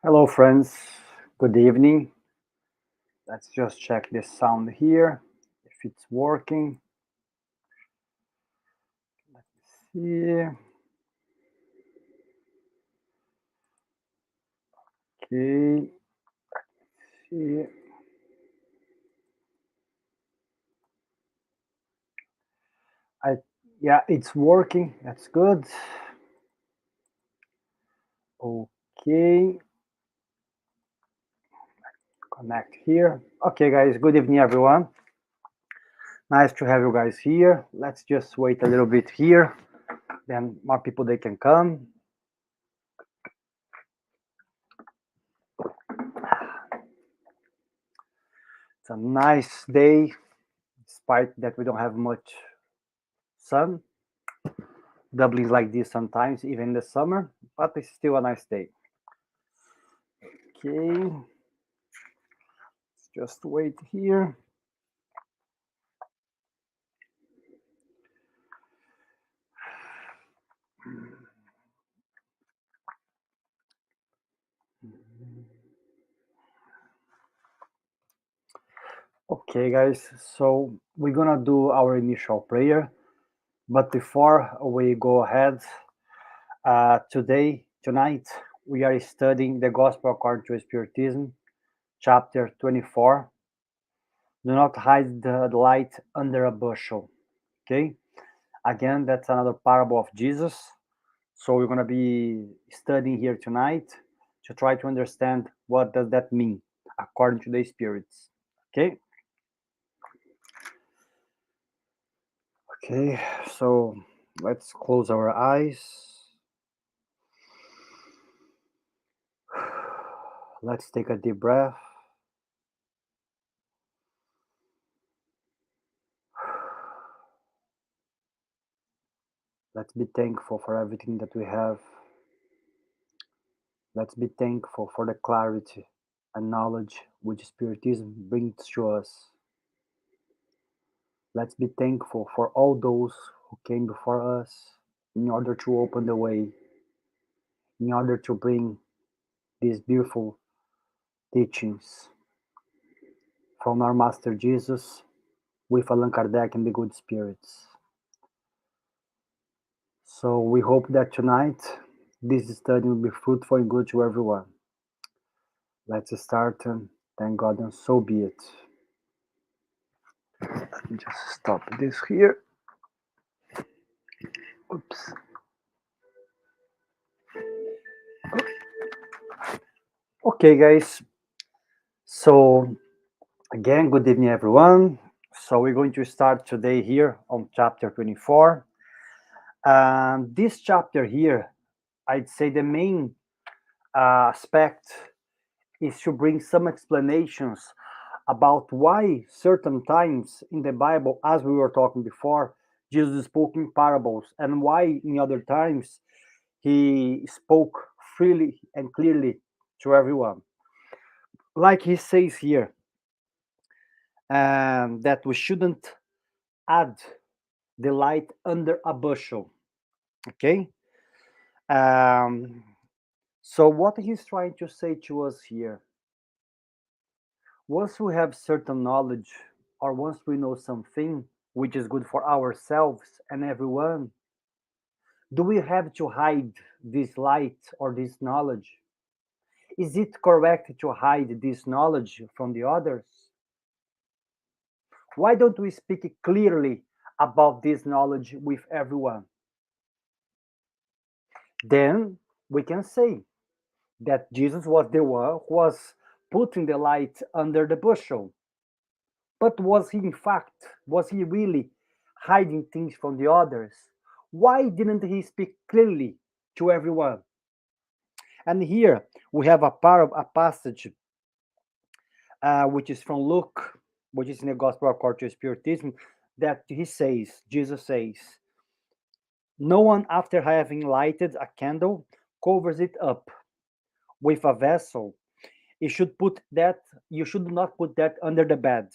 Hello, friends. Good evening. Let's just check this sound here, if it's working. Let's see. Okay. See. I yeah, it's working. That's good. Okay. Connect here. Okay, guys. Good evening, everyone. Nice to have you guys here. Let's just wait a little bit here. Then more people they can come. It's a nice day, despite that we don't have much sun. Dublin's like this sometimes, even in the summer, but it's still a nice day. Okay, let's just wait here. Okay, guys, so we're gonna do our initial prayer, but before we go ahead, tonight, we are studying the Gospel according to Spiritism, chapter 24. Do not hide the light under a bushel. Okay, again, that's another parable of Jesus. So we're going to be studying here tonight to try to understand what does that mean according to the spirits. Okay. Okay, so let's close our eyes. Let's take a deep breath. Let's be thankful for everything that we have. Let's be thankful for the clarity and knowledge which Spiritism brings to us. Let's be thankful for all those who came before us in order to open the way, in order to bring these beautiful teachings from our Master Jesus with Allan Kardec and the good spirits. So we hope that tonight this study will be fruitful and good to everyone. Let's start and thank God, and so be it. Let me just stop this here. Oops. Okay, guys. So again, good evening, everyone. So we're going to start today here on chapter 24. This chapter here, I'd say the main aspect is to bring some explanations about why certain times in the Bible, as we were talking before, Jesus spoke in parables, and why in other times he spoke freely and clearly to everyone. Like he says here, that we shouldn't add the light under a bushel. Okay? Um, so, what he's trying to say to us here, once we have certain knowledge, or once we know something which is good for ourselves and everyone, do we have to hide this light or this knowledge? Is it correct to hide this knowledge from the others? Why don't we speak clearly about this knowledge with everyone? Then we can say that Jesus was the one who was putting the light under the bushel. But was he really hiding things from the others? Why didn't he speak clearly to everyone? And here we have a passage which is from Luke, which is in the Gospel according to Spiritism, that Jesus says, no one after having lighted a candle covers it up with a vessel. You should not put that under the bed,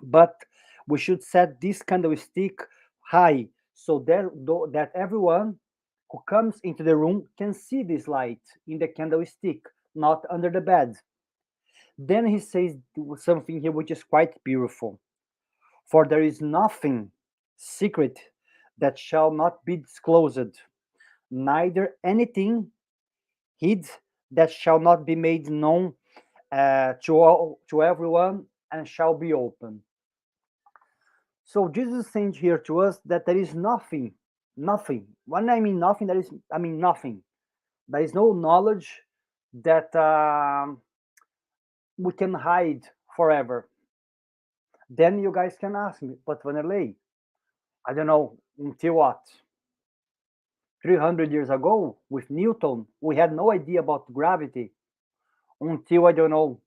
but we should set this candlestick high so that everyone who comes into the room can see this light in the candlestick, not under the bed. Then he says something here which is quite beautiful. For there is nothing secret that shall not be disclosed, neither anything hid that shall not be made known to everyone and shall be open. So Jesus is saying here to us that there is nothing, nothing. When I mean nothing, I mean nothing. There is no knowledge that we can hide forever. Then you guys can ask me, but Vanderlei, I don't know, until what? 300 years ago with Newton, we had no idea about gravity. Until, I don't know,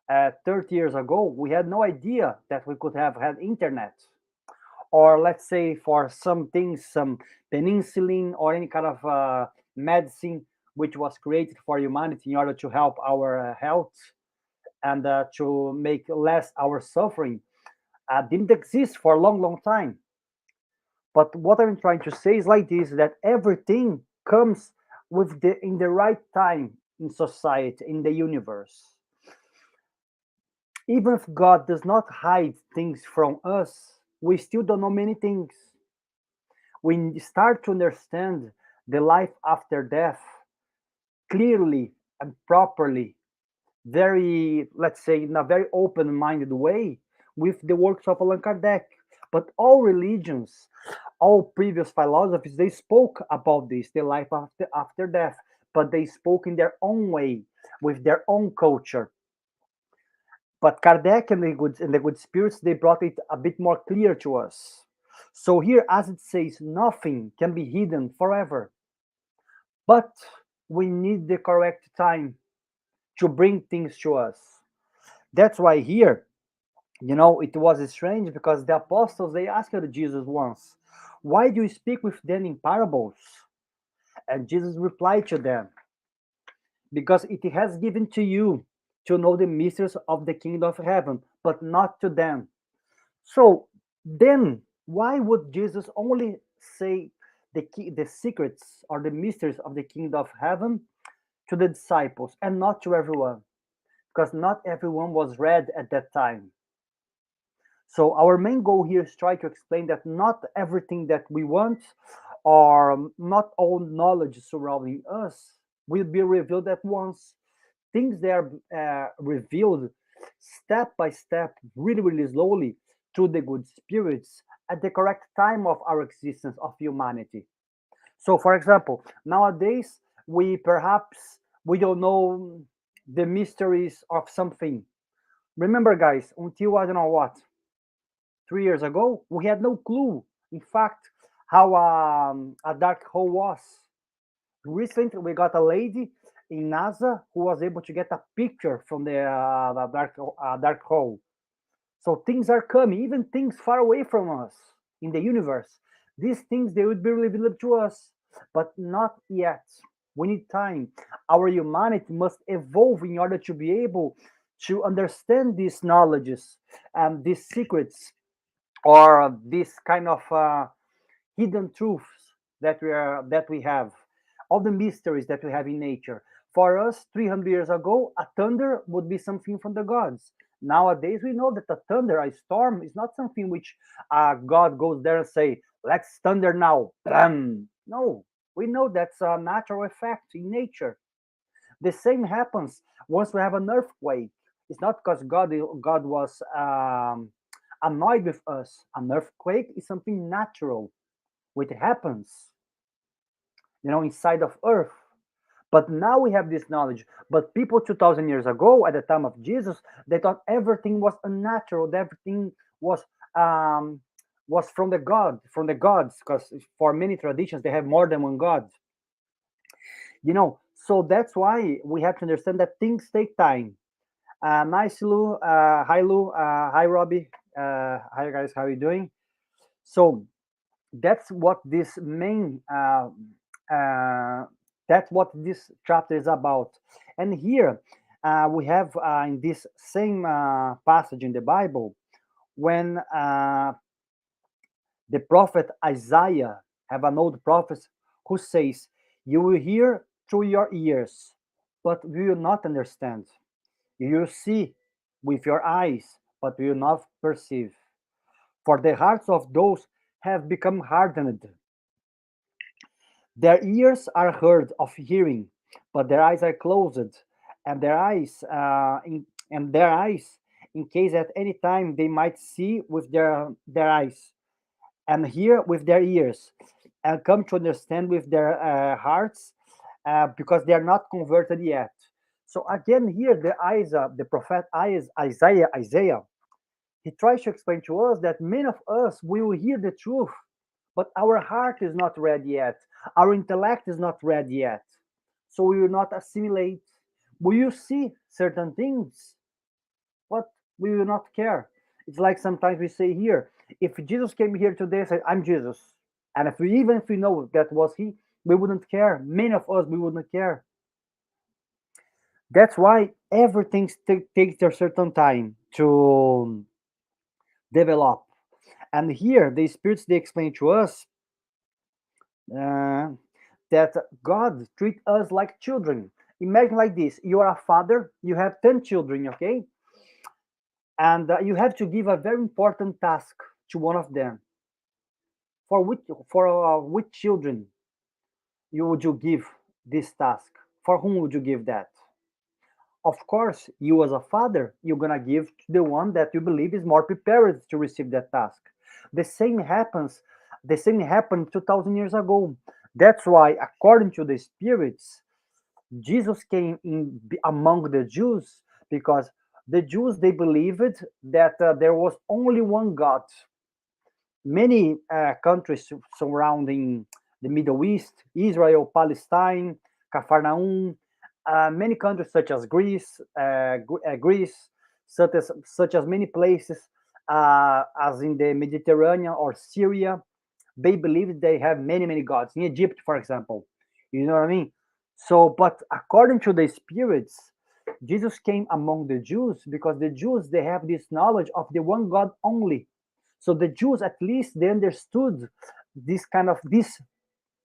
30 years ago, we had no idea that we could have had internet. Or let's say for some things, some penicillin or any kind of medicine which was created for humanity in order to help our health and to make less our suffering, didn't exist for a long, long time. But what I'm trying to say is like this: that everything comes with the in the right time in society, in the universe. Even if God does not hide things from us, we still don't know many things. We start to understand the life after death clearly and properly, very, let's say, in a very open minded way with the works of Allan Kardec. But all religions, all previous philosophies, they spoke about this, the life after death, but they spoke in their own way, with their own culture. But Kardec and the good spirits, they brought it a bit more clear to us. So here, as it says, nothing can be hidden forever. But we need the correct time to bring things to us. That's why here, it was strange because the apostles, they asked Jesus once, why do you speak with them in parables? And Jesus replied to them, because it has given to you to know the mysteries of the kingdom of heaven, but not to them. So then, why would Jesus only say the secrets or the mysteries of the kingdom of heaven to the disciples and not to everyone? Because not everyone was read at that time. So our main goal here is try to explain that not everything that we want or not all knowledge surrounding us will be revealed at once. Things that are revealed step by step, really, really slowly through the good spirits at the correct time of our existence of humanity. So, for example, nowadays we don't know the mysteries of something. Remember, guys, until I don't know what 3 years ago, we had no clue, in fact, how a dark hole was. Recently, we got a lady in NASA who was able to get a picture from the dark hole. So things are coming, even things far away from us in the universe. These things they would be revealed to us, but not yet. We need time. Our humanity must evolve in order to be able to understand these knowledges and these secrets or this kind of hidden truths that we have, all the mysteries that we have in nature. For us, 300 years ago, a thunder would be something from the gods. Nowadays, we know that a thunder, a storm, is not something which God goes there and say, "Let's thunder now." Bam! No, we know that's a natural effect in nature. The same happens once we have an earthquake. It's not because God was annoyed with us. An earthquake is something natural, which happens, inside of Earth. But now we have this knowledge. But people 2,000 years ago, at the time of Jesus, they thought everything was unnatural. That everything um, was from the gods, because for many traditions they have more than one god. So that's why we have to understand that things take time. Nice, Lou. Hi, Lou. Hi, Robbie. Hi, guys. How are you doing? So that's what this main uh, that's what this chapter is about. And here we have in this same passage in the Bible when the prophet Isaiah have an old prophet who says, "You will hear through your ears, but we will not understand. You will see with your eyes, but will not perceive. For the hearts of those have become hardened. Their ears are hard of hearing, but their eyes are closed, and their eyes, in case at any time they might see with their eyes, and hear with their ears, and come to understand with their hearts, because they are not converted yet. So again, here the prophet Isaiah, he tries to explain to us that many of us will hear the truth, but our heart is not ready yet. Our intellect is not ready yet. So we will not assimilate. We will see certain things, but we will not care. It's like sometimes we say here, if Jesus came here today and said, I'm Jesus, and even if we know that was he, we wouldn't care. Many of us, we wouldn't care. That's why everything takes a certain time to develop. And here, the spirits, they explain to us uh, that God treats us like children. Imagine like this: you are a father, you have 10 children, okay? And you have to give a very important task to one of them. For which children would you give this task? For whom would you give that? Of course, you as a father, you're gonna give to the one that you believe is more prepared to receive that task. The same happens. The same happened 2,000 years ago. That's why, according to the spirits, Jesus came in among the Jews, because the Jews, they believed that there was only one God. Many countries surrounding the Middle East, Israel, Palestine, Capernaum, many countries such as Greece, such as many places as in the Mediterranean or Syria, they believe they have many, many gods. In Egypt, for example, you know what I mean? So, but according to the spirits, Jesus came among the Jews because the Jews, they have this knowledge of the one God only. So the Jews, at least, they understood this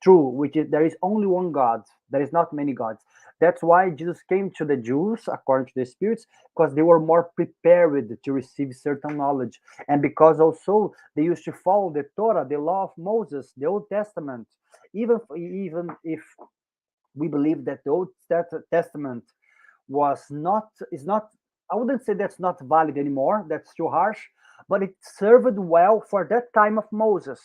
true, which is there is only one God. There is not many gods. That's why Jesus came to the Jews, according to the spirits, because they were more prepared to receive certain knowledge, and because also they used to follow the Torah, the law of Moses, the Old Testament. Even if we believe that the Old Testament was not is not, I wouldn't say that's not valid anymore, that's too harsh, but it served well for that time of Moses,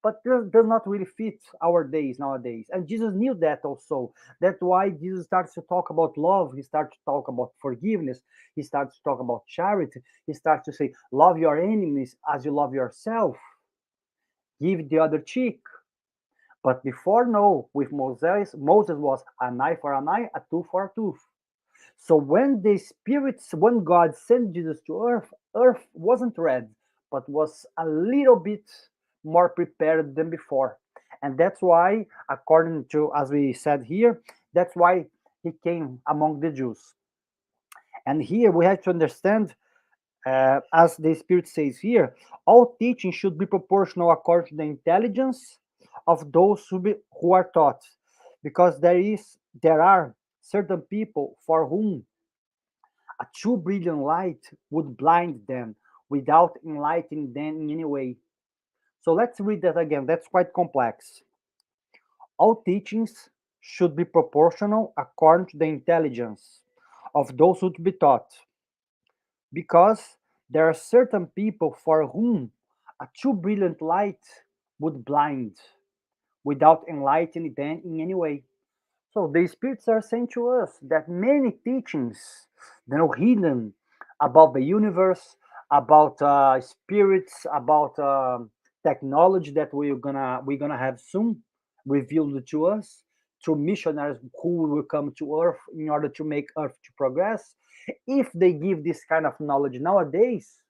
but does not really fit our days nowadays, and Jesus knew that also. That's why Jesus starts to talk about love, he starts to talk about forgiveness, he starts to talk about charity, he starts to say, love your enemies as you love yourself, give the other cheek. But before, no, with Moses was an eye for an eye, a tooth for a tooth. So when God sent Jesus to earth wasn't red, but was a little bit more prepared than before. And that's why, according to, as we said here, that's why he came among the Jews. And here we have to understand, as the Spirit says here, all teaching should be proportional according to the intelligence of those who are taught, because there are certain people for whom a too brilliant light would blind them without enlightening them in any way. So let's read that again. That's quite complex. All teachings should be proportional according to the intelligence of those who to be taught, because there are certain people for whom a too brilliant light would blind without enlightening them in any way. So the spirits are saying to us that many teachings, hidden about the universe, about spirits, about technology that we're gonna have soon revealed to us through missionaries who will come to Earth in order to make Earth to progress. If they give this kind of knowledge nowadays,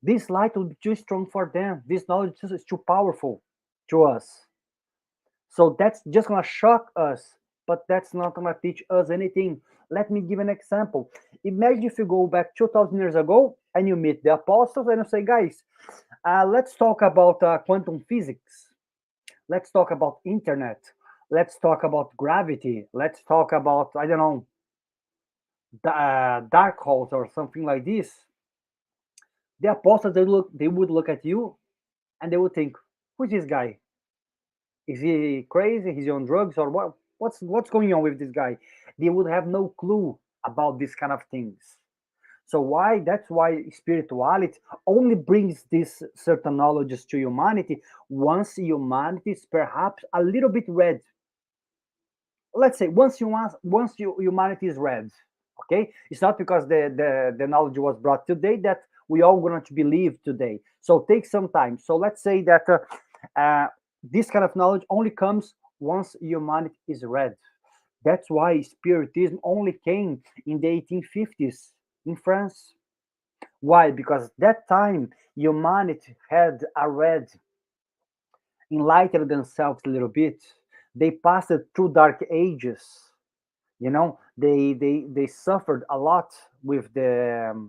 this light will be too strong for them. This knowledge is too powerful to us. So that's just gonna shock us, but that's not gonna teach us anything. Let me give an example. Imagine if you go back 2,000 years ago and you meet the apostles and you say, guys, let's talk about quantum physics. Let's talk about internet. let's talk about gravity, let's talk about, I don't know, dark holes or something like this, the apostles, they would look at you and they would think, who's this guy? Is he crazy? Is he on drugs or what? What's going on with this guy? They would have no clue about these kind of things. So why? That's why spirituality only brings these certain knowledges to humanity once humanity is perhaps a little bit read. Let's say humanity is read. Okay, it's not because the knowledge was brought today that we all going to believe today. So take some time. So let's say that this kind of knowledge only comes once humanity is read. That's why Spiritism only came in the 1850s in France. Why? Because that time humanity had already enlightened themselves a little bit. They passed through dark ages. You know, they suffered a lot with the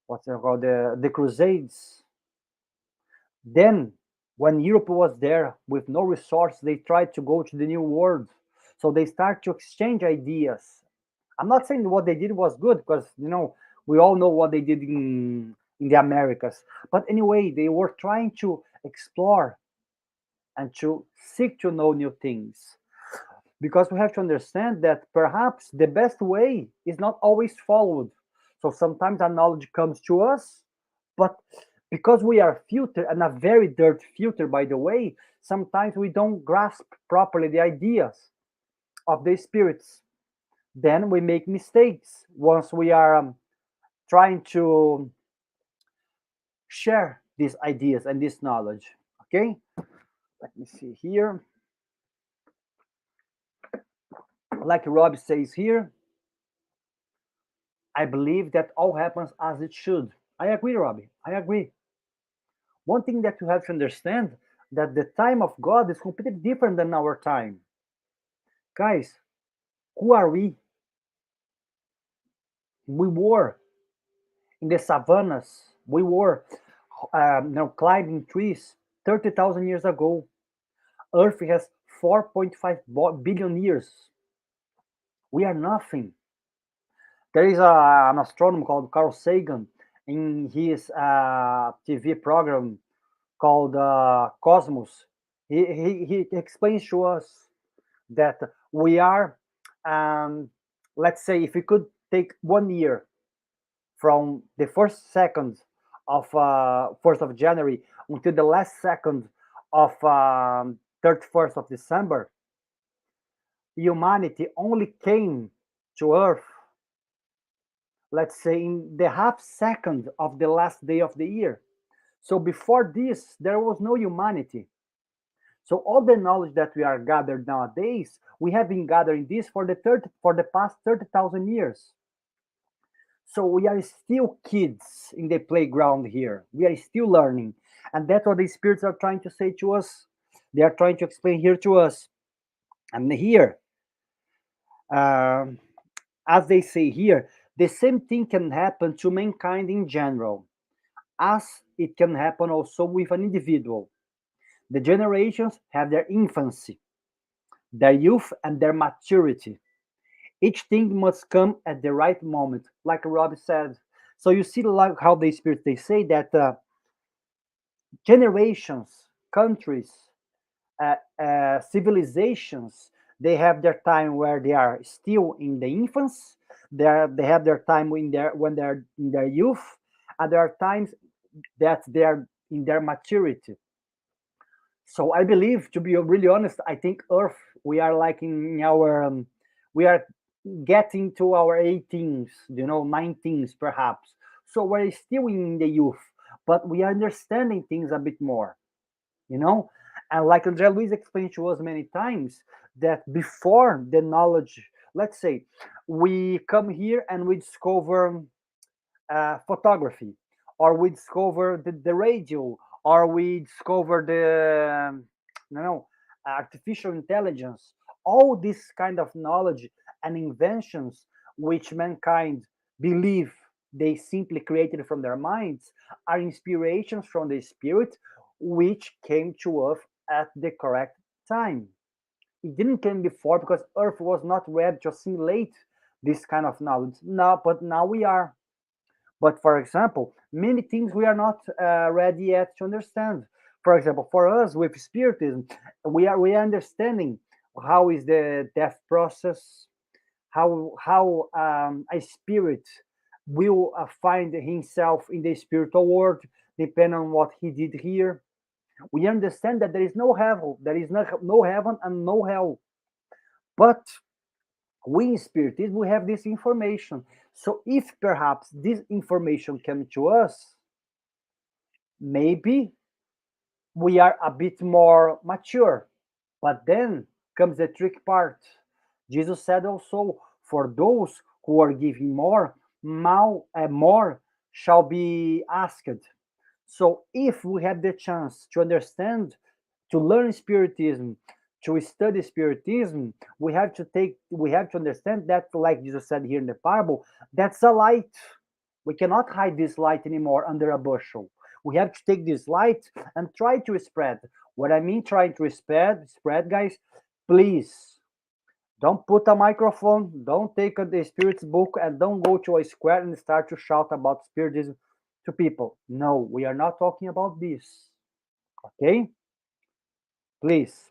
what's it called, the Crusades. Then, when Europe was there with no resource, they tried to go to the New World. So they start to exchange ideas. I'm not saying what they did was good because we all know what they did in the Americas. But anyway, they were trying to explore and to seek to know new things. Because we have to understand that perhaps the best way is not always followed. So sometimes our knowledge comes to us, but because we are filtered and a very dirt filter, by the way, sometimes we don't grasp properly the ideas of the spirits. Then we make mistakes once we are trying to share these ideas and this knowledge. Okay, let me see here. Like Rob says here, I believe that all happens as it should. I agree, Robbie. I agree. One thing that you have to understand that the time of God is completely different than our time. Guys, who are we? We were in the savannas. We were climbing trees 30,000 years ago. Earth has 4.5 billion years. We are nothing. There is an astronomer called Carl Sagan in his TV program called Cosmos. He explains to us that we are, um, let's say, if we could take 1 year from the first second of 1st of January until the last second of 31st of December, humanity only came to Earth, let's say, in the half second of the last day of the year. So before this, there was no humanity. So all the knowledge that we are gathered nowadays, we have been gathering this for the past 30,000 years. So we are still kids in the playground here. We are still learning. And that's what the spirits are trying to say to us. They are trying to explain here to us. And here, um, as they say here, the same thing can happen to mankind in general, as it can happen also with an individual. The generations have their infancy, their youth, and their maturity. Each thing must come at the right moment, like Rob said. So you see, like how the spirits they say that generations, countries, civilizations, they have their time where they are still in the infants. They have their time when they're in their youth, and there are times that they are in their maturity. So I believe, to be really honest, I think Earth, we are like in our, we are getting to our 18s, 19s perhaps. So we're still in the youth, but we are understanding things a bit more, you know. And like Andre Luis explained to us many times, that before the knowledge, let's say, we come here and we discover photography, or we discover the radio, or we discover the artificial intelligence. All this kind of knowledge and inventions which mankind believe they simply created from their minds are inspirations from the spirit which came to earth at the correct time. It didn't come before because Earth was not ready to assimilate this kind of knowledge. Now, but now we are. But for example, many things we are not ready yet to understand. For example, for us with Spiritism, we are understanding how is the death process, how a spirit will find himself in the spiritual world, depending on what he did here. We understand that there is no hell, there is no heaven and no hell. But we in Spiritism, we have this information. So if perhaps this information came to us, maybe we are a bit more mature. But then comes the trick part. Jesus said also, for those who are giving more, more shall be asked. So if we have the chance to understand, to learn Spiritism, to study Spiritism, we have to understand that, like Jesus said here in the parable, that's a light. We cannot hide this light anymore under a bushel. We have to take this light and try to spread. What I mean trying to spread, guys, please don't put a microphone, don't take the Spirit's book, and don't go to a square and start to shout about Spiritism to people. No, we are not talking about this. Okay? Please.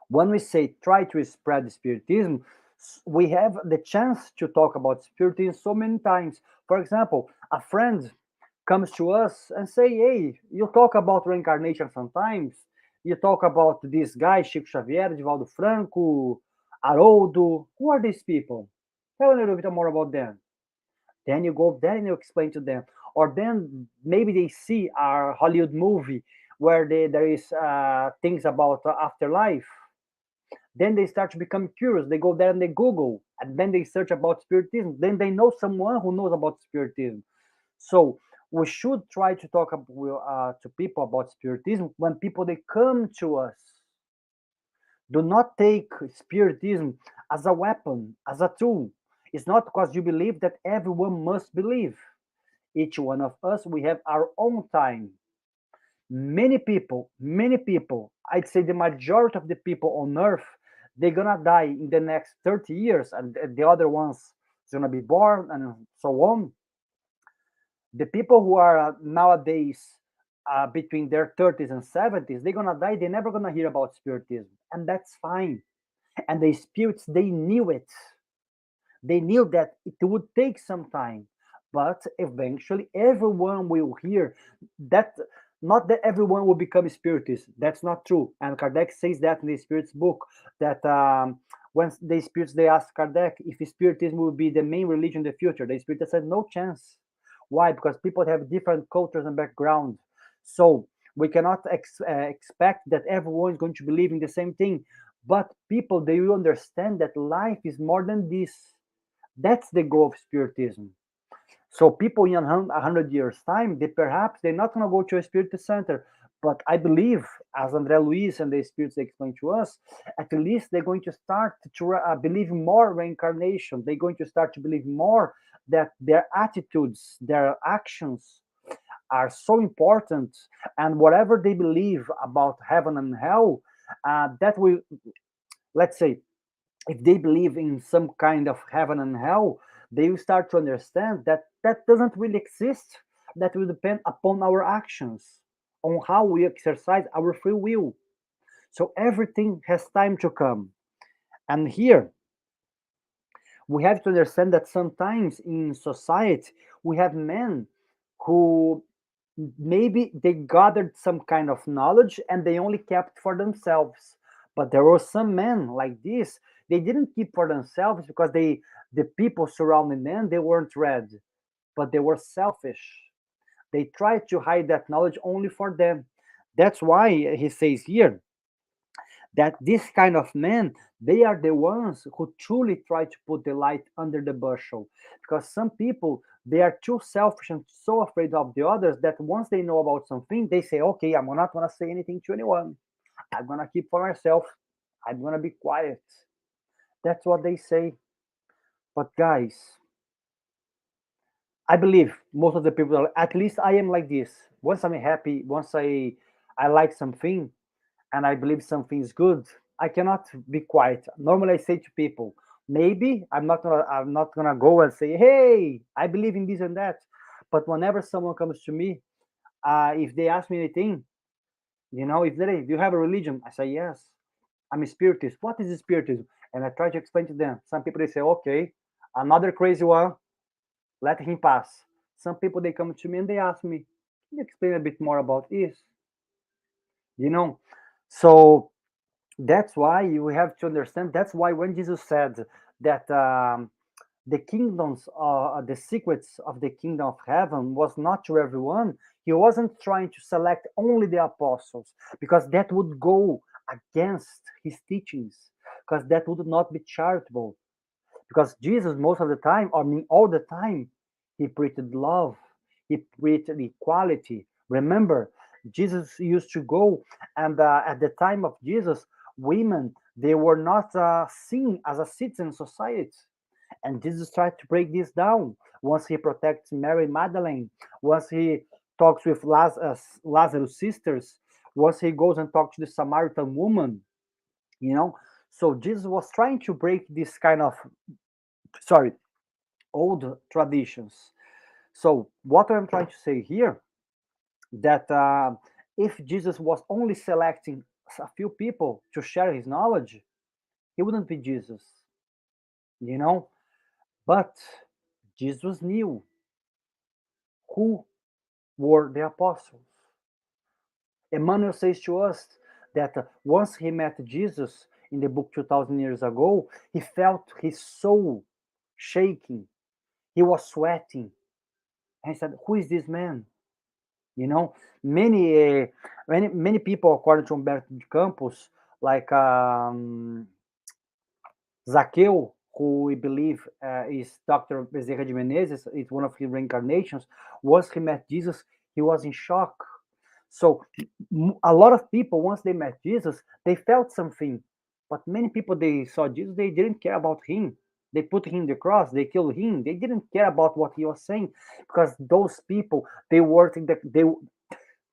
When we say try to spread Spiritism, we have the chance to talk about Spiritism so many times. For example, a friend comes to us and say, "Hey, you talk about reincarnation sometimes. You talk about this guy, Chico Xavier, Divaldo Franco, Haroldo. Who are these people? Tell me a little bit more about them." Then you go there and you explain to them. Or then maybe they see a Hollywood movie where there is things about afterlife. Then they start to become curious. They go there and they Google, and then they search about Spiritism. Then they know someone who knows about Spiritism. So we should try to talk to people about Spiritism when people they come to us. Do not take Spiritism as a weapon, as a tool. It's not because you believe that everyone must believe. Each one of us, we have our own time. Many people, I'd say the majority of the people on earth, they're gonna die in the next 30 years, and the other ones is gonna be born and so on. The people who are nowadays between their 30s and 70s, they're gonna die, they're never gonna hear about Spiritism, and that's fine. And the spirits, they knew it. They knew that it would take some time, but eventually everyone will hear that. Not that everyone will become spiritist. That's not true. And Kardec says that in the Spirit's book that when the spirits they asked Kardec if spiritism will be the main religion in the future, the spirit said no chance. Why? Because people have different cultures and background. So we cannot expect that everyone is going to believe in the same thing. But people they will understand that life is more than this. That's the goal of Spiritism. So people in 100 years' time, they perhaps they're not going to go to a spirit center, but I believe, as André Luis and the spirits explain to us, at least they're going to start to believe more reincarnation. They're going to start to believe more that their attitudes, their actions are so important, and whatever they believe about heaven and hell, that will, let's say, if they believe in some kind of heaven and hell, they will start to understand that that doesn't really exist. That will depend upon our actions, on how we exercise our free will. So everything has time to come. And here, we have to understand that sometimes in society, we have men who maybe they gathered some kind of knowledge and they only kept for themselves. But there were some men like this, they didn't keep for themselves because the people surrounding them they weren't read, but they were selfish. They tried to hide that knowledge only for them. That's why he says here that this kind of men they are the ones who truly try to put the light under the bushel, because some people they are too selfish and so afraid of the others that once they know about something they say, okay, I'm not going to say anything to anyone, I'm going to keep for myself, I'm going to be quiet. That's what they say. But guys, I believe most of the people are, at least I am like this. Once I'm happy, once I like something and I believe something is good, I cannot be quiet. Normally, I say to people, maybe I'm not gonna go and say, hey, I believe in this and that. But whenever someone comes to me, if they ask me anything, if they, do you have a religion? I say yes. I'm a spiritist. What is spiritism? And I try to explain to them. Some people they say, okay, another crazy one. Let him pass. Some people they come to me and they ask me, can you explain a bit more about this? You know, so that's why you have to understand. That's why when Jesus said that the kingdoms, the secrets of the kingdom of heaven was not to everyone, he wasn't trying to select only the apostles because that would go against his teachings, because that would not be charitable. Because Jesus, most of the time, I mean, all the time, he preached love, he preached equality. Remember, Jesus used to go, and at the time of Jesus, women they were not seen as a citizen society, and Jesus tried to break this down. Once he protects Mary Magdalene, once he talks with Lazarus' sisters, once he goes and talks to the Samaritan woman, you know. So Jesus was trying to break this kind of, sorry, old traditions. So what I'm trying to say here, that if Jesus was only selecting a few people to share his knowledge, he wouldn't be Jesus, you know. But Jesus knew who were the apostles. Emmanuel says to us that once he met Jesus in the book 2000 years ago, he felt his soul shaking. He was sweating. And he said, who is this man? You know, many people, according to Humberto de Campos, like Zaqueu, who we believe is Dr. Bezerra de Menezes, it's one of his reincarnations. Once he met Jesus, he was in shock. So a lot of people, once they met Jesus, they felt something. But many people, they saw Jesus, they didn't care about him. They put him in the cross, they killed him. They didn't care about what he was saying, because those people, they were in the, they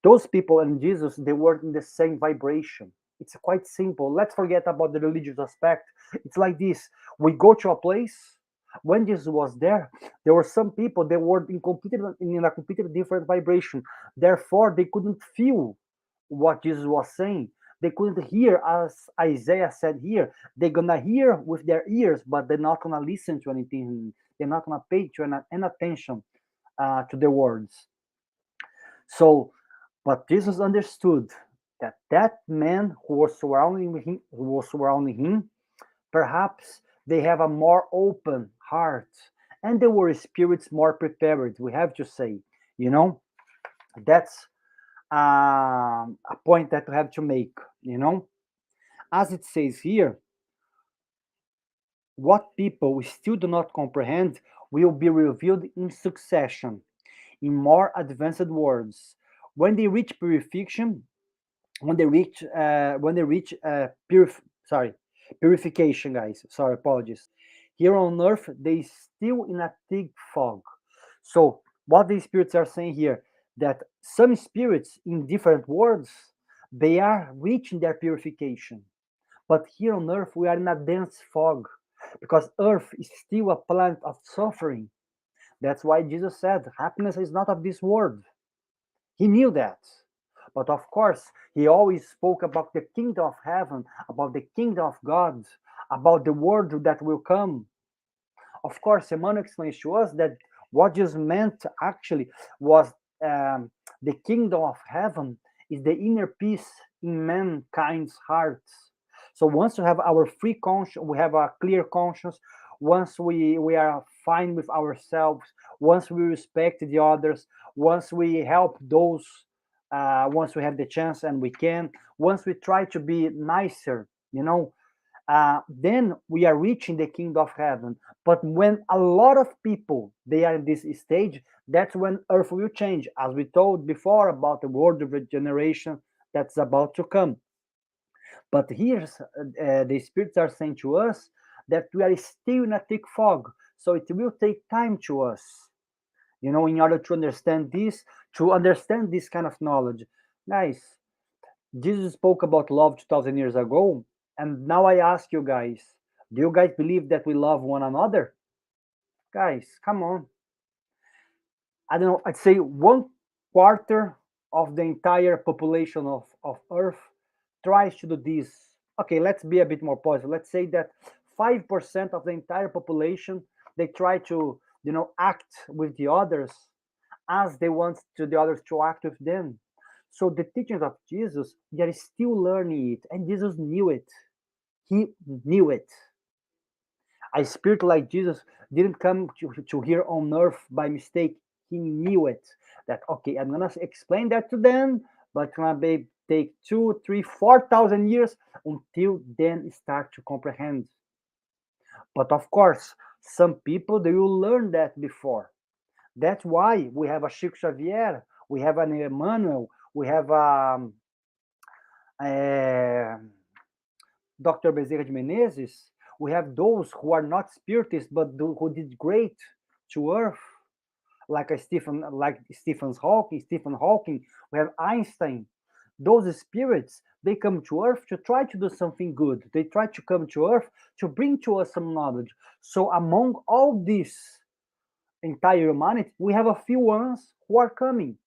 those people and Jesus, they were in the same vibration. It's quite simple. Let's forget about the religious aspect. It's like this: we go to a place. When Jesus was there were some people they were in a completely different vibration. Therefore, they couldn't feel what Jesus was saying. They couldn't hear, as Isaiah said here. They're gonna hear with their ears, but they're not gonna listen to anything. They're not gonna pay to any attention to the words. So, but Jesus understood that that man who was surrounding him, perhaps they have a more open heart, and they were spirits more prepared. We have to say, you know, that's a point that we have to make. You know, as it says here, what people still do not comprehend will be revealed in succession, in more advanced words. When they reach purification, when they reach purification, guys, sorry, apologies, here on earth they still in a thick fog. So what the spirits are saying here, that some spirits in different worlds, they are reaching their purification, but here on earth we are in a dense fog, because earth is still a planet of suffering. That's why Jesus said happiness is not of this world. He knew that. But of course, he always spoke about the kingdom of heaven, about the kingdom of God, about the world that will come. Of course, Emmanuel explains to us that what Jesus meant actually was um, the kingdom of heaven is the inner peace in mankind's hearts. So once we have our free conscience, we have a clear conscience, once we are fine with ourselves, once we respect the others, once we help those, once we have the chance and we can, once we try to be nicer, then we are reaching the kingdom of heaven. But when a lot of people they are in this stage, that's when earth will change, as we told before about the world of regeneration that's about to come. But here the spirits are saying to us that we are still in a thick fog, so it will take time to us, in order to understand this kind of knowledge. Guys, Jesus spoke about love 2000 years ago. And now I ask you guys, do you guys believe that we love one another? Guys, come on. I don't know, I'd say 1/4 of the entire population of Earth tries to do this. Okay, let's be a bit more positive. Let's say that 5% of the entire population, they try to, act with the others as they want to the others to act with them. So the teachings of Jesus, they are still learning it, and Jesus knew it. He knew it. A spirit like Jesus didn't come to here on earth by mistake. He knew it. That okay, I'm gonna explain that to them, but it's gonna take 2, 3, 4,000 years until then start to comprehend. But of course, some people they will learn that before. That's why we have a Chico Xavier, we have an Emmanuel, we have a Dr. Bezerra de Menezes, we have those who are not spiritists but who did great to earth, like Stephen Hawking. We have Einstein. Those spirits, they come to earth to try to do something good. They try to come to earth to bring to us some knowledge. So among all this entire humanity, we have a few ones who are coming.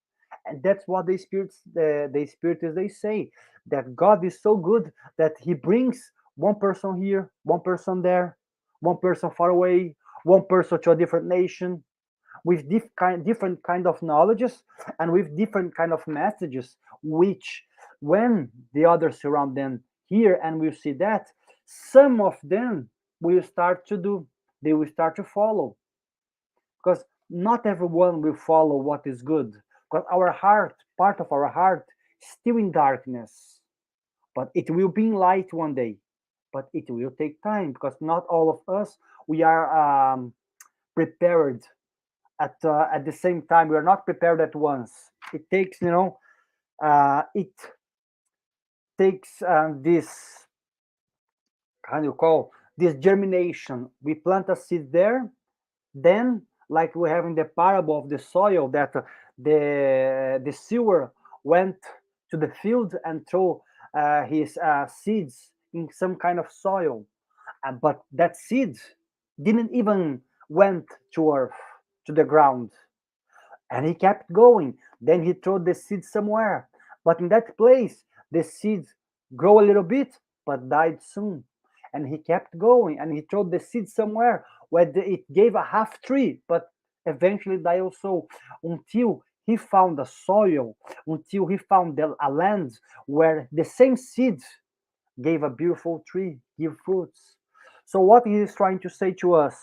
And that's what the spiritists they say, that God is so good that he brings one person here, one person there, one person far away, one person to a different nation, with different kind of knowledges and with different kind of messages, which when the others around them hear and will see that, some of them will start to do, they will start to follow, because not everyone will follow what is good, because our heart, part of our heart, is still in darkness, but it will be in light one day. But it will take time, because not all of us we are prepared at the same time. We are not prepared at once. It takes, it takes this, how do you call, this germination. We plant a seed there, then, like we have in the parable of the soil, that the sower went to the field and threw his seeds in some kind of soil, but that seed didn't even went to earth, to the ground, and he kept going. Then he threw the seed somewhere, but in that place the seed grew a little bit but died soon. And he kept going, and he threw the seed somewhere where it gave a half tree, but eventually died also, until he found a soil, until he found a land where the same seed gave a beautiful tree, give fruits. So what he is trying to say to us,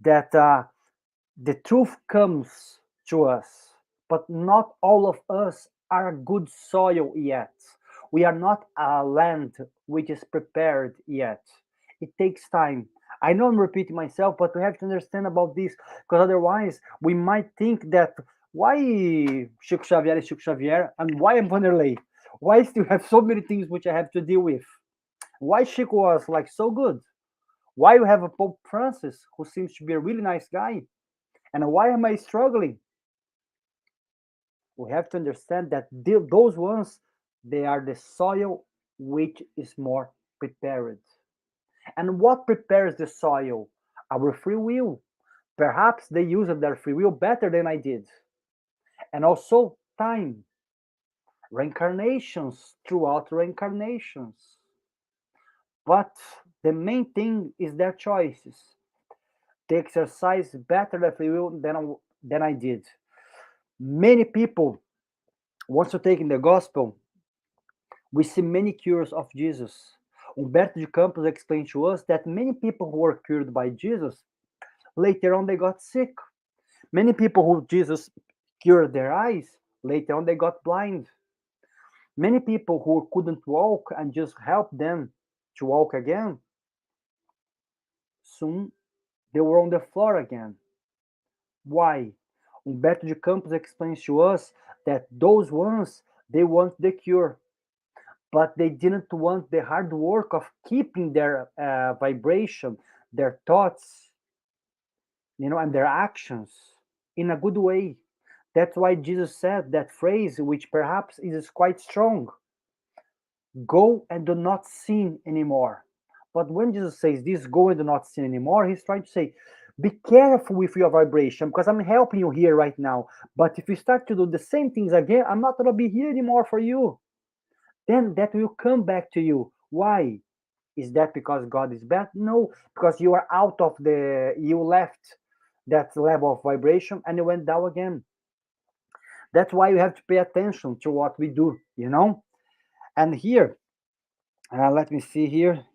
that the truth comes to us, but not all of us are a good soil yet. We are not a land which is prepared yet. It takes time. I know I'm repeating myself, but we have to understand about this, because otherwise we might think that why Chico Xavier is Chico Xavier and why I'm Vanderlei? Why I still have so many things which I have to deal with? Why Chico was like so good? Why you have a Pope Francis who seems to be a really nice guy? And why am I struggling? We have to understand that those ones, they are the soil which is more prepared. And what prepares the soil? Our free will. Perhaps they use their free will better than I did. And also time, reincarnations throughout reincarnations. But the main thing is their choices. They exercise better their free will than I did. Many people, once you take in the gospel, we see many cures of Jesus. Humberto de Campos explained to us that many people who were cured by Jesus, later on they got sick. Many people who Jesus cured their eyes, later on they got blind. Many people who couldn't walk and just helped them to walk again, soon they were on the floor again. Why? Humberto de Campos explains to us that those ones, they want the cure, but they didn't want the hard work of keeping their vibration, their thoughts, and their actions in a good way. That's why Jesus said that phrase, which perhaps is quite strong. go and do not sin anymore. But when Jesus says this, go and do not sin anymore, he's trying to say, be careful with your vibration because I'm helping you here right now. But if you start to do the same things again, I'm not going to be here anymore for you. Then that will come back to you. Why? Is that because God is bad? No, because you are out of you left that level of vibration and you went down again. That's why you have to pay attention to what we do, you know? And here, let me see here.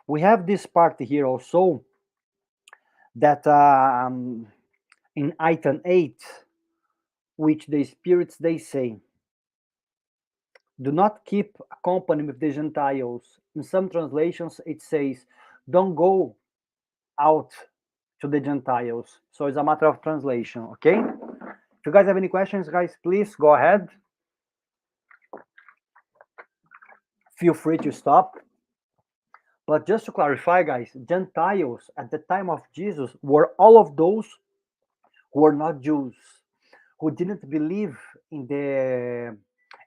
We have this part here also that in item 8, which the spirits they say, do not keep company with the Gentiles. In some translations, it says, don't go out to the Gentiles. So it's a matter of translation, okay? If you guys have any questions, guys, please go ahead. Feel free to stop. But just to clarify, guys, Gentiles at the time of Jesus were all of those who were not Jews, who didn't believe in the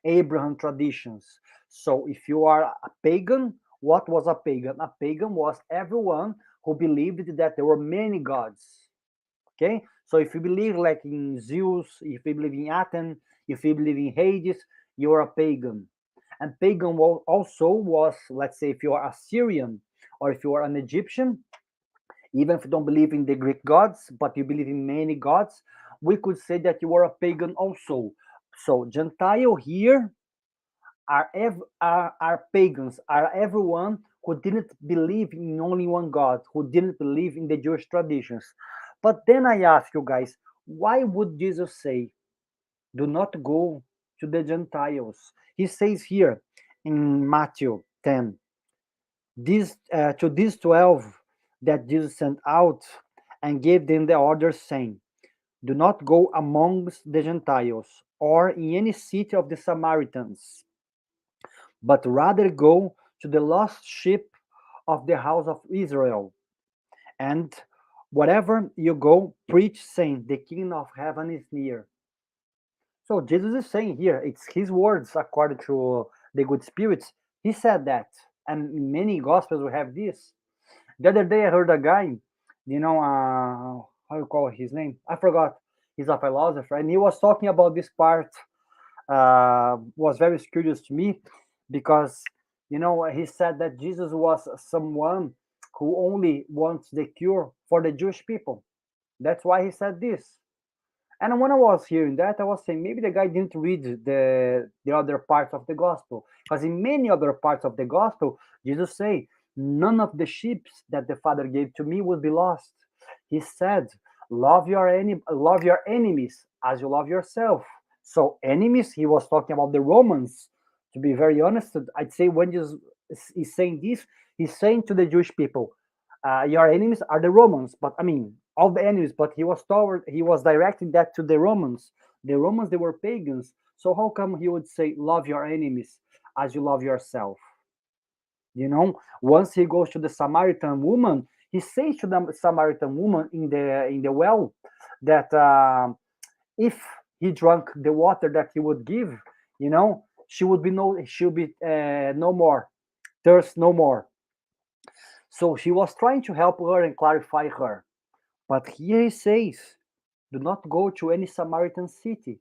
Abraham traditions. So if you are a pagan, what was a pagan? A pagan was everyone who believed that there were many gods. Okay, so if you believe like in Zeus, if you believe in Athens, if you believe in Hades, you're a pagan. And pagan also was, let's say, if you are Assyrian or if you are an Egyptian, even if you don't believe in the Greek gods, but you believe in many gods, we could say that you are a pagan also. So Gentile here are pagans, are everyone who didn't believe in only one God, who didn't believe in the Jewish traditions. But then I ask you guys, why would Jesus say, do not go to the Gentiles? He says here in Matthew 10, to these 12 that Jesus sent out and gave them the order, saying, do not go amongst the Gentiles or in any city of the Samaritans, but rather go to the lost sheep of the house of Israel. And wherever you go, preach, saying, the kingdom of heaven is near. So Jesus is saying here, it's his words according to the good spirits. He said that. And in many gospels we have this. The other day I heard a guy, how you call his name? I forgot. He's a philosopher, and he was talking about this part. Was very curious to me because he said that Jesus was someone who only wants the cure for the Jewish people. That's why he said this. And when I was hearing that, I was saying maybe the guy didn't read the other parts of the gospel, because in many other parts of the gospel, Jesus say, "None of the sheep that the Father gave to me will be lost." He said, love your enemies as you love yourself." So enemies, he was talking about the Romans. To be very honest, I'd say when Jesus is saying this, he's saying to the Jewish people, "Your enemies are the Romans." But I mean, all the enemies. But he was directing that to the Romans. The Romans, they were pagans. So how come he would say, "Love your enemies as you love yourself"? Once he goes to the Samaritan woman, he says to the Samaritan woman in the well that if he drank the water that he would give, she'll be no more thirst no more. So she was trying to help her and clarify her. But here he says, do not go to any Samaritan city.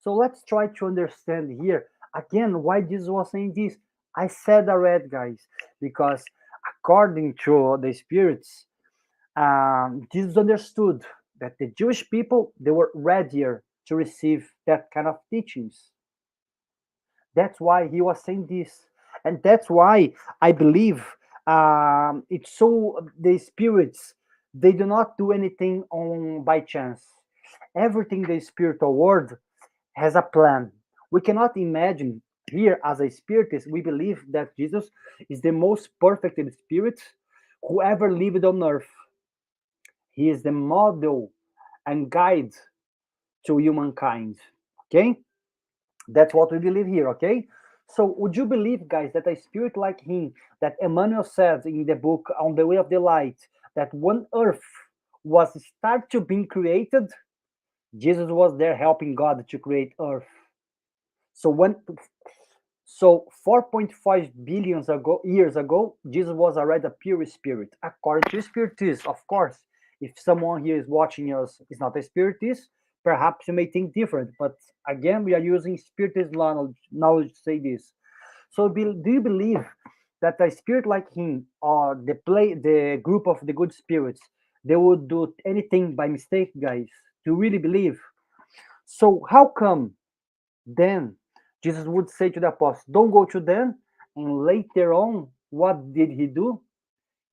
So let's try to understand here again why Jesus was saying this. I said already, guys, because according to the spirits, Jesus understood that the Jewish people, they were readier to receive that kind of teachings. That's why he was saying this. And that's why I believe it's so the spirits, they do not do anything on by chance. Everything the spiritual world has a plan. We cannot imagine here as a spiritist, we believe that Jesus is the most perfect spirit who ever lived on earth. He is the model and guide to humankind. Okay? That's what we believe here, okay? So would you believe, guys, that a spirit like him, that Emmanuel says in the book On the Way of the Light, that when earth was start to being created, Jesus was there helping God to create earth. So when so 4.5 billions ago years ago, Jesus was already a pure spirit, according to spiritists, of course. If someone here is watching us is not a spiritist, perhaps you may think different. But again, we are using spiritist knowledge to say this. So do you believe that a spirit like him or the group of the good spirits, they would do anything by mistake, guys? Do you really believe? So how come then Jesus would say to the apostles, don't go to them? And later on, what did he do?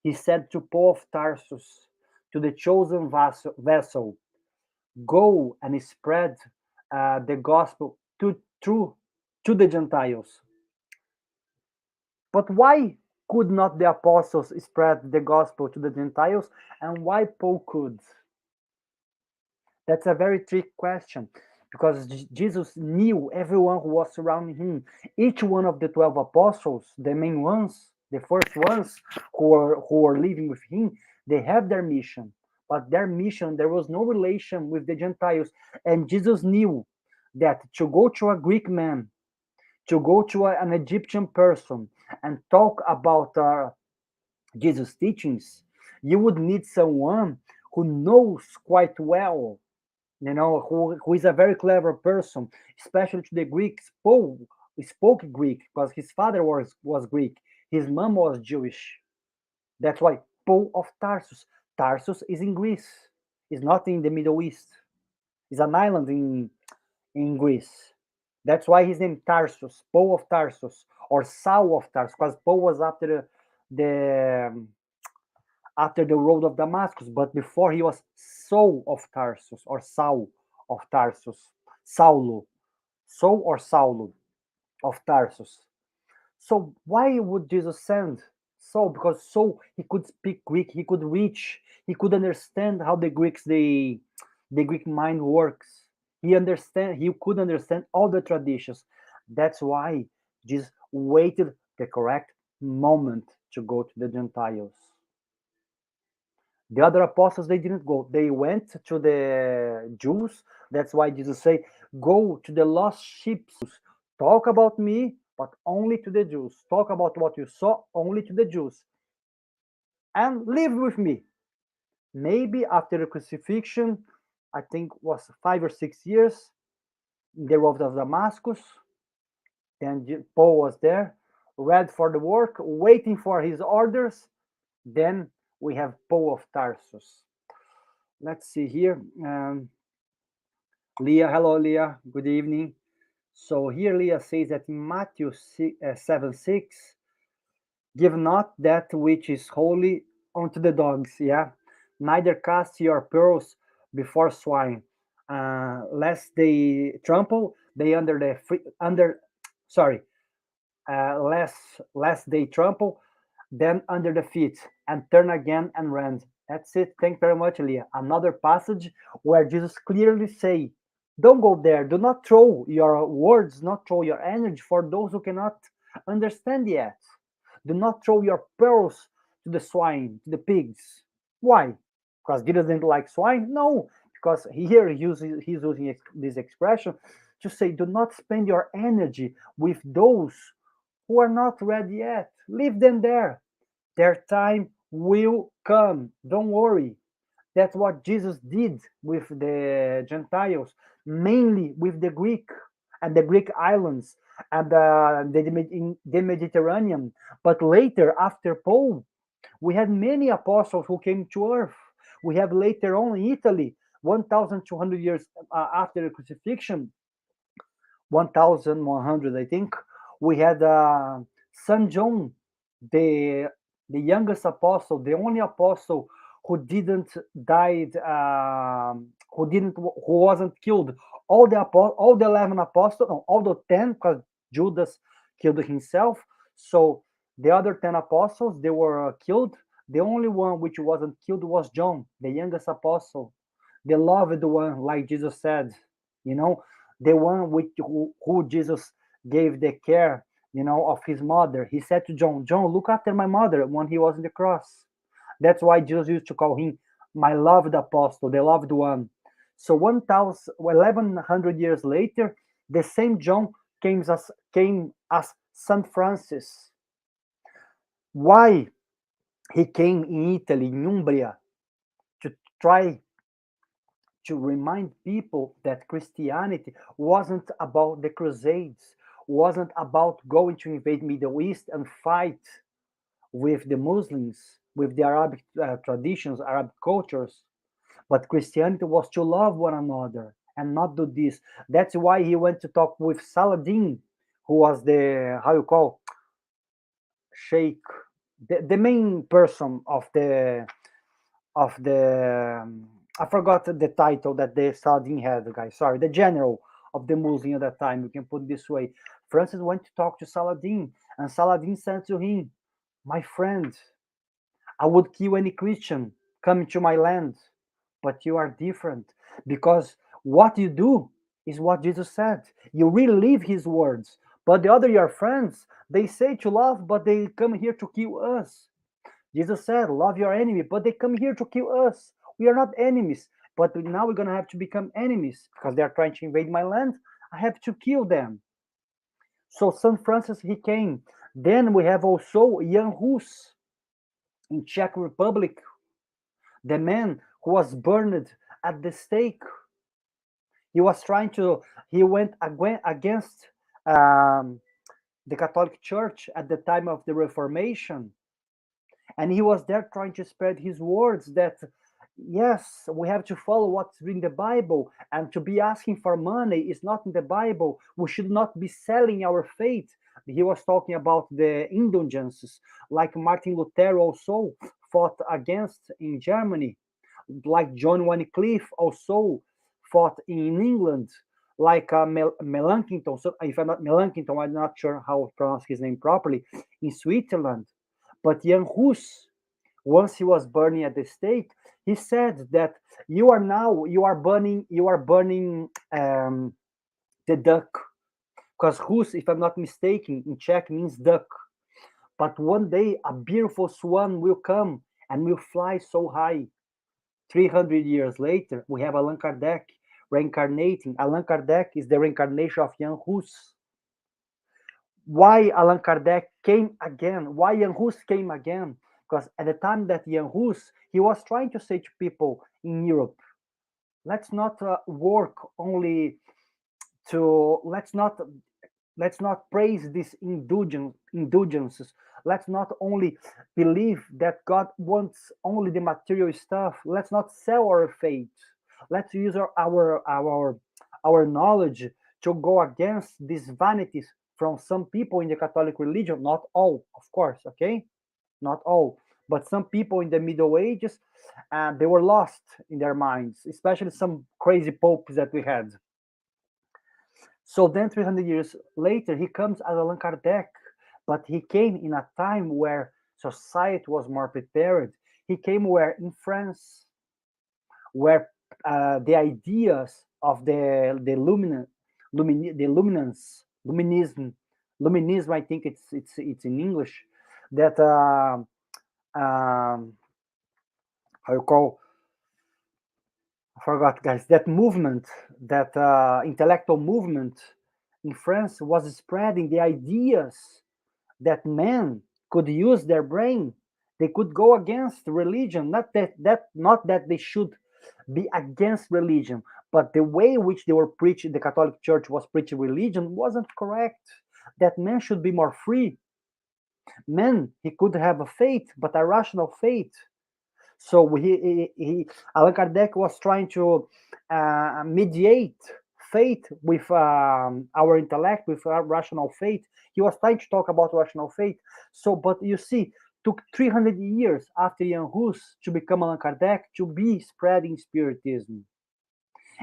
He said to Paul of Tarsus, to the chosen vessel, go and spread the gospel to the Gentiles. But why could not the apostles spread the gospel to the Gentiles, and why Paul could? That's a very trick question, because Jesus knew everyone who was surrounding him. Each one of the 12 apostles, the main ones, the first ones who were living with him, they have their mission. But their mission, there was no relation with the Gentiles. And Jesus knew that to go to a Greek man, to go to an Egyptian person and talk about Jesus' teachings, you would need someone who knows quite well, who is a very clever person, especially to the Greeks. Paul spoke Greek because his father was Greek, his mom was Jewish. That's why Paul of Tarsus. Tarsus is in Greece. It's not in the Middle East. It's an island in Greece. That's why his name Tarsus, Paul of Tarsus, or Saul of Tarsus, because Paul was the after the road of Damascus, but before he was Saul of Tarsus or Saul of Tarsus, Saulo, Saul or Saulo of Tarsus. So why would Jesus send Saul? Because Saul, he could speak Greek, he could reach, he could understand how the Greek mind works. He could understand all the traditions. That's why Jesus waited the correct moment to go to the Gentiles. The other apostles, they didn't go. They went to the Jews. That's why Jesus said, go to the lost sheep. Talk about me, but only to the Jews. Talk about what you saw only to the Jews. And live with me. Maybe after the crucifixion, I think was 5 or 6 years, in the road of Damascus. Then Paul was there, ready for the work, waiting for his orders. Then we have Paul of Tarsus. Let's see here. Leah, hello, Leah. Good evening. So here Leah says that in Matthew 7:6, give not that which is holy unto the dogs, yeah. Neither cast your pearls before swine, lest they trample they under the under sorry, lest they trample then under the feet and turn again and run. That's it. Thank you very much, Leah. Another passage where Jesus clearly say, don't go there. Do not throw your words, not throw your energy for those who cannot understand yet. Do not throw your pearls to the swine, to the pigs. Why? Because Jesus didn't like swine? No, because here he's using this expression to say, do not spend your energy with those who are not ready yet. Leave them there. Their time will come. Don't worry. That's what Jesus did with the Gentiles, mainly with the Greek and the Greek islands and the Mediterranean. But later, after Paul, we had many apostles who came to earth. We have later on in Italy, 1,200 years after the crucifixion, 1,100, I think, we had Saint John, the the youngest apostle, the only apostle who didn't died, who wasn't killed. All the 11 apostles, no, all the 10, because Judas killed himself. So the other 10 apostles, they were killed. The only one which wasn't killed was John, the youngest apostle, the loved one, like Jesus said, you know, the one who Jesus gave the care, of his mother. He said to John, John, look after my mother when he was on the cross. That's why Jesus used to call him my loved apostle, the loved one. So 1,100 years later, the same John came as Saint Francis. Why he came in Italy, in Umbria, to try to remind people that Christianity wasn't about the Crusades, wasn't about going to invade Middle East and fight with the Muslims, with the Arabic traditions, Arab cultures, but Christianity was to love one another and not do this. That's why he went to talk with Saladin, who was the how you call sheikh, the main person of the I forgot the title that the Saladin had, guys. Sorry, the general of the Muslim at that time. We can put it this way. Francis went to talk to Saladin, and Saladin said to him, "My friend, I would kill any Christian coming to my land, but you are different because what you do is what Jesus said. You really live his words. But the other your friends, they say to love, but they come here to kill us. Jesus said, love your enemy, but they come here to kill us. We are not enemies, but now we're going to have to become enemies because they are trying to invade my land. I have to kill them." So St. Francis, he came. Then we have also Jan Hus in Czech Republic, the man who was burned at the stake. He was trying to, he went against um, the Catholic Church at the time of the Reformation. And he was there trying to spread his words that, yes, we have to follow what's in the Bible, and to be asking for money is not in the Bible. We should not be selling our faith. He was talking about the indulgences, like Martin Luther also fought against in Germany, like John Wycliffe also fought in England, like Melanchthon. So if I'm not Melanchthon, I'm not sure how to pronounce his name properly, in Switzerland. But Jan Hus, once he was burning at the stake, he said that you are burning the duck, because Hus, if I'm not mistaken, in Czech means duck. But one day a beautiful swan will come and will fly so high. 300 years later, we have Allan Kardec reincarnating. Allan Kardec is the reincarnation of Jan Hus. Why Allan Kardec came again? Why Jan Hus came again? Because at the time that Jan Hus, he was trying to say to people in Europe, let's not work only to, let's not praise these indulgences. Let's not only believe that God wants only the material stuff. Let's not sell our faith. Let's use our knowledge to go against these vanities from some people in the Catholic religion. Not all, of course, okay? Not all. But some people in the Middle Ages, they were lost in their minds, especially some crazy popes that we had. So then 300 years later, he comes as Allan Kardec, but he came in a time where society was more prepared. He came where in France, where the ideas of luminism, I think it's in English, that how you call, I forgot, guys, that movement, that intellectual movement in France was spreading the ideas that men could use their brain. They could go against religion. Not that they should be against religion, but the way in which they were preaching, the Catholic Church was preaching religion wasn't correct. That men should be more free. Men, he could have a faith, but a rational faith. So Allan Kardec was trying to mediate faith with our intellect, with our rational faith. He was trying to talk about rational faith. So, but you see, took 300 years after Jan Hus to become Allan Kardec to be spreading Spiritism.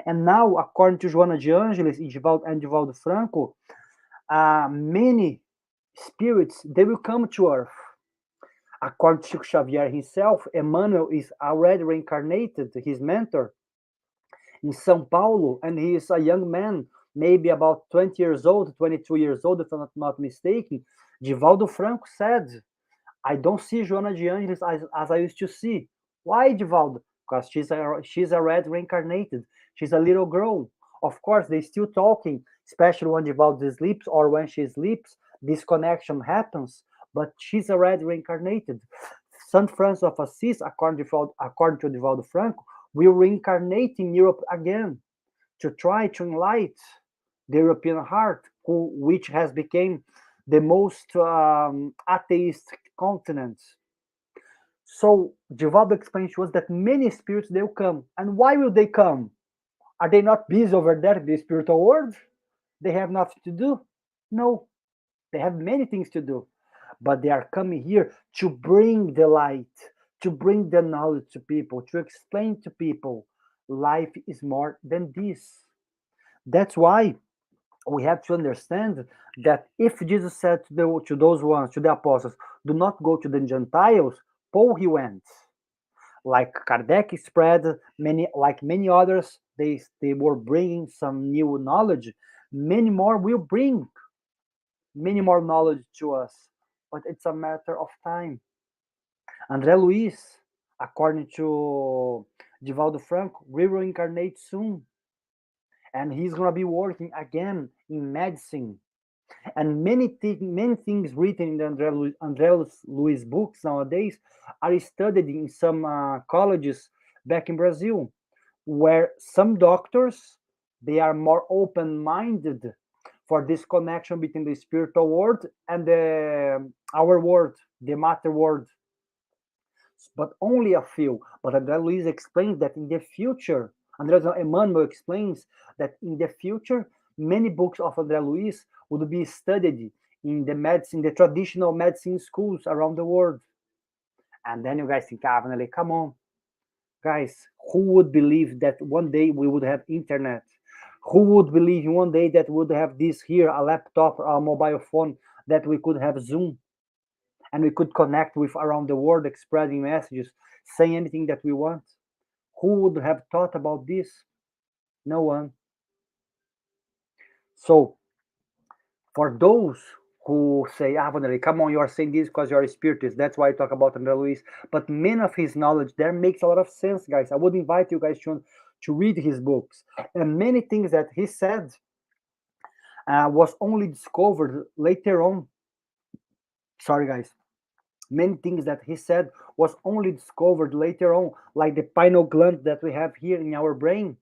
And now, according to Joana de Angelis and Divaldo Franco, many spirits, they will come to Earth. According to Chico Xavier himself, Emmanuel is already reincarnated, his mentor, in São Paulo, and he is a young man, maybe about 20 years old, 22 years old, if I'm not mistaken. Divaldo Franco said, I don't see Joana de Angelis as I used to see. Why, Divaldo? Because she's already reincarnated. She's a little girl. Of course, they still talking, especially when Vivaldi sleeps or when she sleeps. This connection happens, but she's already reincarnated. Saint Francis of Assisi, according to Divaldo Franco, will reincarnate in Europe again to try to enlighten the European heart, which has become the most atheist continent. So Divaldo explains to us that many spirits they will come. And why will they come? Are they not busy over there in the spiritual world? They have nothing to do? No, they have many things to do. But they are coming here to bring the light, to bring the knowledge to people, to explain to people life is more than this. That's why we have to understand that if Jesus said to those ones, to the apostles, do not go to the Gentiles, Paul he went. Like Kardec spread many, like many others, they were bringing some new knowledge. Many more will bring many more knowledge to us, but it's a matter of time. André Luiz, according to Divaldo Franco, will reincarnate soon, and he's gonna be working again in medicine. And many things written in the André Luiz books nowadays are studied in some colleges back in Brazil, where some doctors they are more open-minded for this connection between the spiritual world and our world, the matter world. But only a few. But André Luiz explains that in the future, André Emmanuel explains that in the future, many books of André Luiz would be studied in the medicine, the traditional medicine schools around the world. And then you guys think, like, come on, guys, who would believe that one day we would have internet? Who would believe one day that we would have this here, a laptop or a mobile phone, that we could have Zoom and we could connect with around the world, expressing messages, saying anything that we want? Who would have thought about this? No one. So, for those who say, Vanelli, come on, you are saying this because you are a spiritist. That's why I talk about André Luiz. But many of his knowledge there makes a lot of sense, guys. I would invite you guys to read his books. And many things that he said was only discovered later on. Sorry, guys. Many things that he said was only discovered later on, like the pineal gland that we have here in our brain.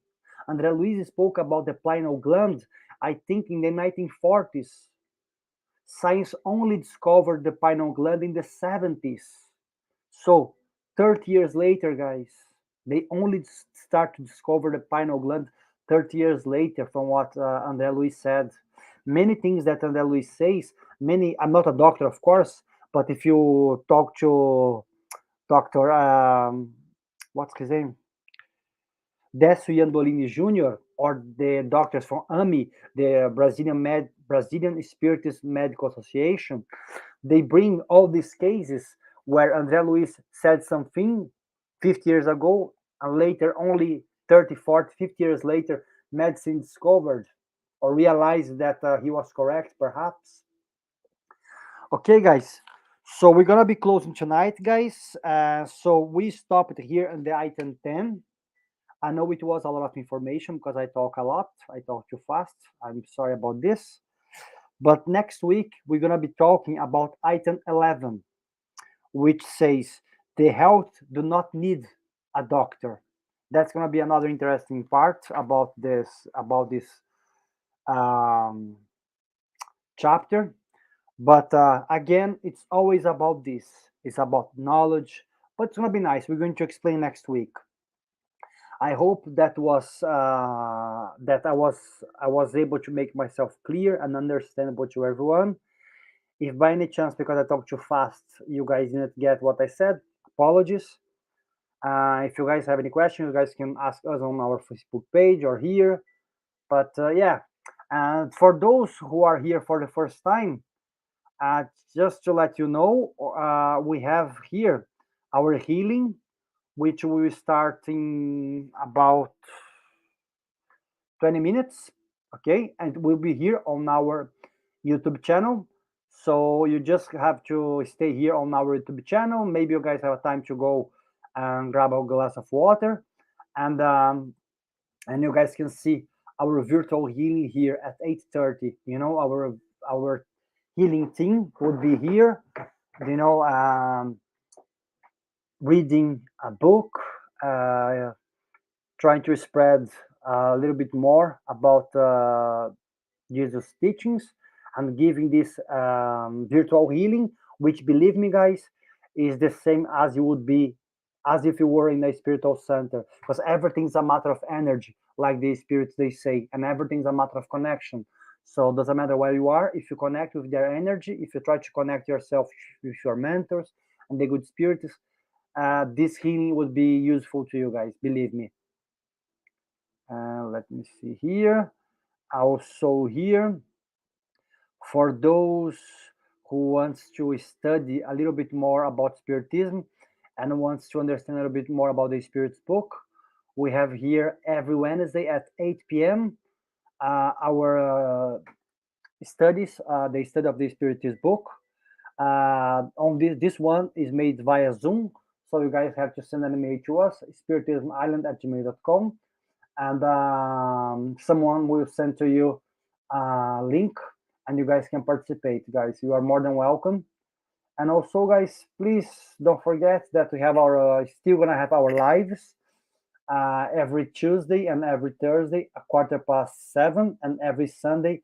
André Luiz spoke about the pineal gland, I think, in the 1940s. Science only discovered the pineal gland in the 70s. So, 30 years later, guys, they only start to discover the pineal gland 30 years later from what André Luiz said. Many things that André Luiz says, I'm not a doctor, of course, but if you talk to Dr. What's his name? Décio Iandolini Jr., or the doctors from AMI, the Brazilian Spiritist Medical Association, they bring all these cases where André Luiz said something 50 years ago, and later, only 30, 40, 50 years later, medicine discovered or realized that he was correct, perhaps. Okay, guys. So we're gonna be closing tonight, guys. So we stopped here in the item 10. I know it was a lot of information because I talk a lot. I talk too fast. I'm sorry about this. But next week, we're going to be talking about item 11, which says the health do not need a doctor. That's going to be another interesting part about this um, chapter. But again, it's always about this. It's about knowledge, but it's going to be nice. We're going to explain next week. I hope that I was able to make myself clear and understandable to everyone. If by any chance, because I talked too fast, you guys didn't get what I said, apologies. If you guys have any questions, you guys can ask us on our Facebook page or here. But yeah, and for those who are here for the first time, just to let you know, we have here our healing, which we will start in about 20 minutes. Okay, and we'll be here on our YouTube channel. So you just have to stay here on our YouTube channel. Maybe you guys have time to go and grab a glass of water, and you guys can see our virtual healing here at 8:30. Our healing team would be here, you know, reading a book, trying to spread a little bit more about Jesus' teachings and giving this virtual healing, which, believe me, guys, is the same as you would be as if you were in a spiritual center, because everything's a matter of energy, like the spirits they say, and everything's a matter of connection. So it doesn't matter where you are, if you connect with their energy, if you try to connect yourself with your mentors and the good spirits, this healing would be useful to you guys, believe me. Let me see here. Also here, for those who wants to study a little bit more about Spiritism and wants to understand a little bit more about the Spirit's book, we have here every Wednesday at 8 p.m. Our studies, the study of the Spiritist book. On this one is made via Zoom, so you guys have to send an email to us, spiritismisland@gmail.com, and someone will send to you a link and you guys can participate. Guys, you are more than welcome. And also, guys, please don't forget that we have our still gonna have our lives every Tuesday and every Thursday a 7:15, and every Sunday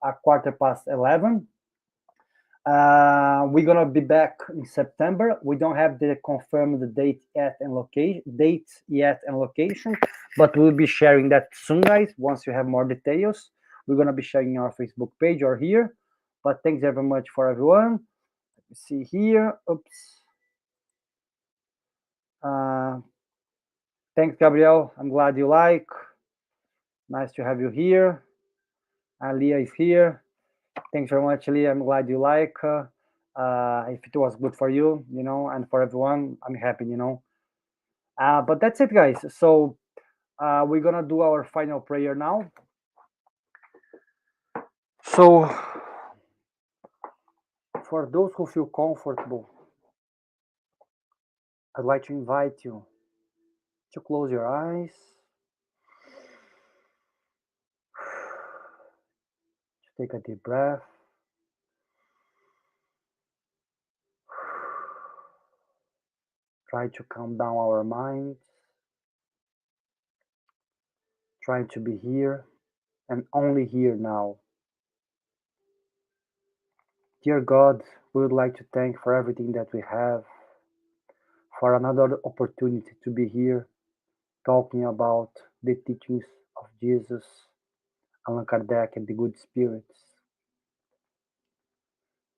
a 11:15. We're gonna be back in September. We don't have the confirmed date yet and location, but we'll be sharing that soon, guys. Once you have more details, we're gonna be sharing our Facebook page or here. But thanks very much for everyone. Let me see here. Oops. Thanks, Gabriel. I'm glad you like. Nice to have you here. Leah is here. Thanks very much, Leah. I'm glad you like. If it was good for you, and for everyone, I'm happy, But that's it, guys. So we're gonna do our final prayer now. So for those who feel comfortable, I'd like to invite you to close your eyes, to take a deep breath. Try to calm down our minds. Try to be here and only here now. Dear God, we would like to thank for everything that we have, for another opportunity to be here talking about the teachings of Jesus, Allan Kardec, and the good spirits.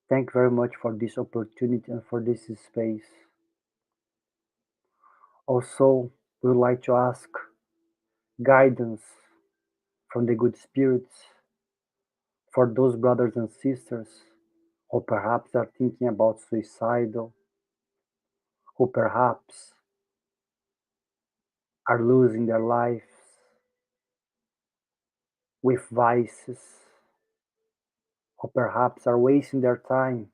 Thank you very much for this opportunity and for this space. Also, we would like to ask guidance from the good spirits for those brothers and sisters who perhaps are thinking about suicidal, who perhaps are losing their lives with vices, who perhaps are wasting their time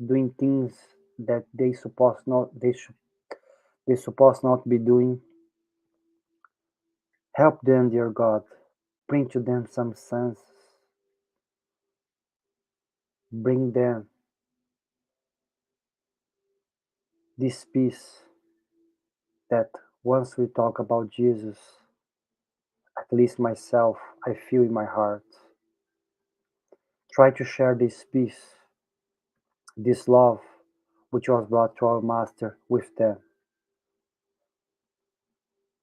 doing things that they supposed not be doing. Help them, dear God. Bring to them some sense. Bring them this peace that once we talk about Jesus, at least myself, I feel in my heart. Try to share this peace, this love, which was brought to our Master with them.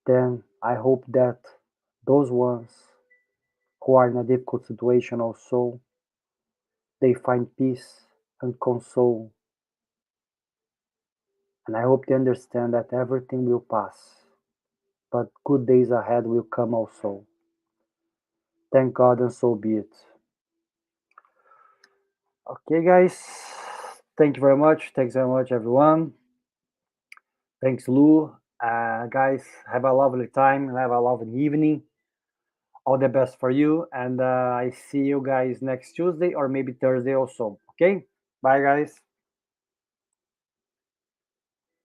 Then I hope that those ones who are in a difficult situation also, they find peace and console. And I hope they understand that everything will pass, but good days ahead will come also. Thank God, and so be it. Okay, guys. Thank you very much. Thanks very much, everyone. Thanks, Lou. Guys, have a lovely time. Have a lovely evening. All the best for you. And I see you guys next Tuesday or maybe Thursday also. Okay? Bye, guys.